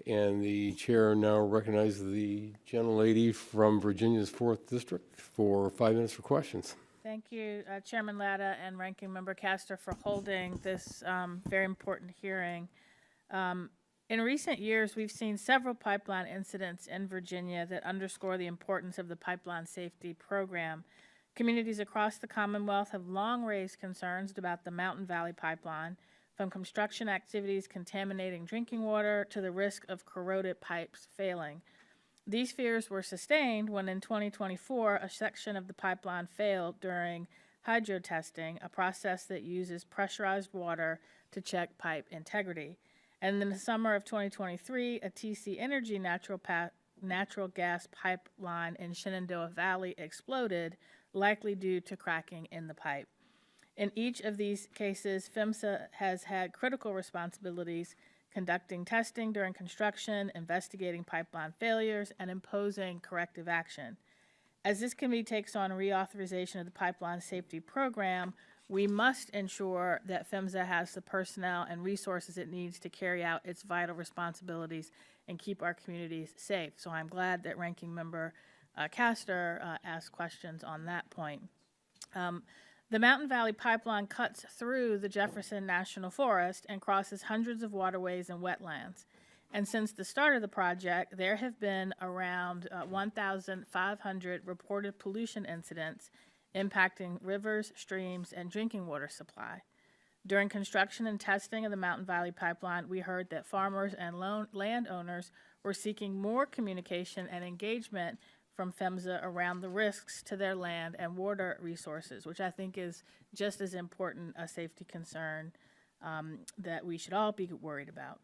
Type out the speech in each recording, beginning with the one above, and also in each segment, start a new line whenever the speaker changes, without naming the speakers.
and the chair now recognizes the gentlelady from Virginia's 4th District for 5 minutes for questions.
Thank you, Chairman Latta and Ranking Member Castor, for holding this very important hearing. In recent years, we've seen several pipeline incidents in Virginia that underscore the importance of the pipeline safety program. Communities across the Commonwealth have long raised concerns about the Mountain Valley Pipeline, from construction activities contaminating drinking water to the risk of corroded pipes failing. These fears were sustained when in 2024, a section of the pipeline failed during hydro testing, a process that uses pressurized water to check pipe integrity. And in the summer of 2023, a TC Energy natural gas pipeline in Shenandoah Valley exploded, likely due to cracking in the pipe. In each of these cases, PHMSA has had critical responsibilities conducting testing during construction, investigating pipeline failures, and imposing corrective action. As this committee takes on reauthorization of the pipeline safety program, we must ensure that PHMSA has the personnel and resources it needs to carry out its vital responsibilities and keep our communities safe. So I'm glad that Ranking Member Castor asked questions on that point. The Mountain Valley Pipeline cuts through the Jefferson National Forest and crosses hundreds of waterways and wetlands. And since the start of the project, there have been around 1,500 reported pollution incidents impacting rivers, streams, and drinking water supply. During construction and testing of the Mountain Valley Pipeline, we heard that farmers and landowners were seeking more communication and engagement from PHMSA around the risks to their land and water resources, which I think is just as important a safety concern that we should all be worried about.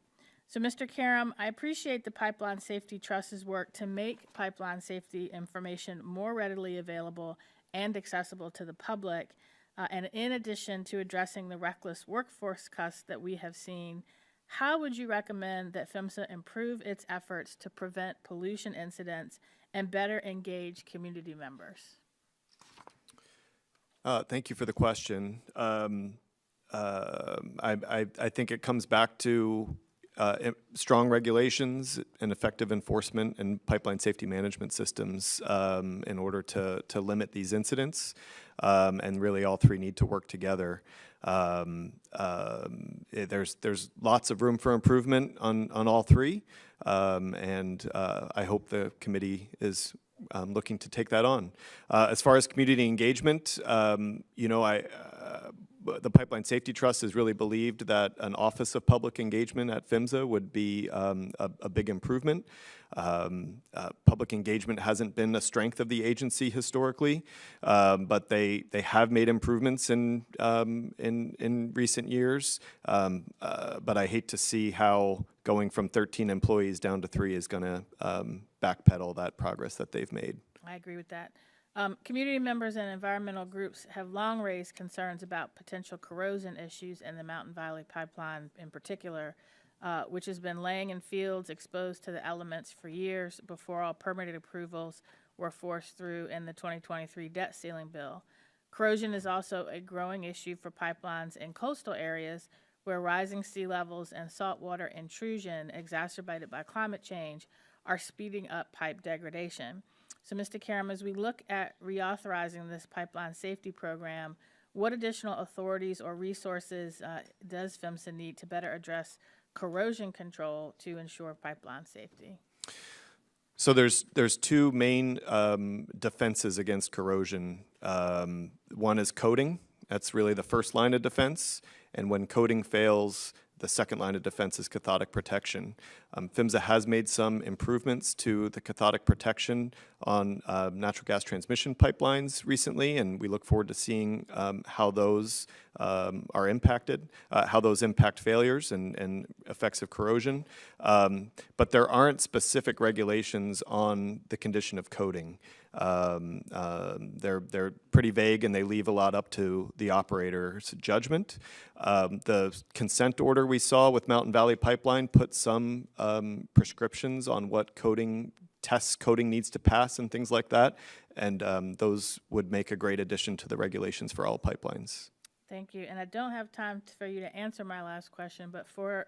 So, Mr. Caram, I appreciate the Pipeline Safety Trust's work to make pipeline safety information more readily available and accessible to the public. And in addition to addressing the reckless workforce cuts that we have seen, how would you recommend that PHMSA improve its efforts to prevent pollution incidents and better engage community members?
Thank you for the question. I think it comes back to strong regulations and effective enforcement and pipeline safety management systems in order to limit these incidents, and really all three need to work together. There's lots of room for improvement on all three, and I hope the committee is looking to take that on. As far as community engagement, the Pipeline Safety Trust has really believed that an Office of Public Engagement at PHMSA would be a big improvement. Public engagement hasn't been a strength of the agency historically, but they have made improvements in recent years. But I hate to see how going from 13 employees down to 3 is going to backpedal that progress that they've made.
I agree with that. Community members and environmental groups have long raised concerns about potential corrosion issues in the Mountain Valley Pipeline in particular, which has been laying in fields exposed to the elements for years before all permitted approvals were forced through in the 2023 debt ceiling bill. Corrosion is also a growing issue for pipelines in coastal areas where rising sea levels and saltwater intrusion exacerbated by climate change are speeding up pipe degradation. So, Mr. Caram, as we look at reauthorizing this pipeline safety program, what additional authorities or resources does PHMSA need to better address corrosion control to ensure pipeline safety?
So there's two main defenses against corrosion. One is coating. That's really the first line of defense. And when coating fails, the second line of defense is cathodic protection. PHMSA has made some improvements to the cathodic protection on natural gas transmission pipelines recently, and we look forward to seeing how those are impacted, how those impact failures and effects of corrosion. But there aren't specific regulations on the condition of coating. They're pretty vague, and they leave a lot up to the operator's judgment. The consent order we saw with Mountain Valley Pipeline put some prescriptions on what tests coating needs to pass and things like that, and those would make a great addition to the regulations for all pipelines.
Thank you. And I don't have time for you to answer my last question, but for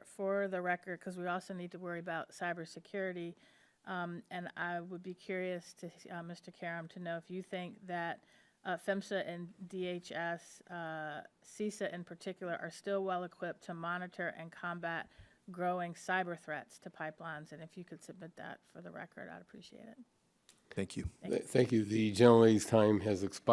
the record, because we also need to worry about cybersecurity, and I would be curious to, Mr. Caram, to know if you think that PHMSA and DHS, CISA in particular, are still well-equipped to monitor and combat growing cyber threats to pipelines. And if you could submit that for the record, I'd appreciate it.
Thank you.
Thank you. The gentlelady's time has expired.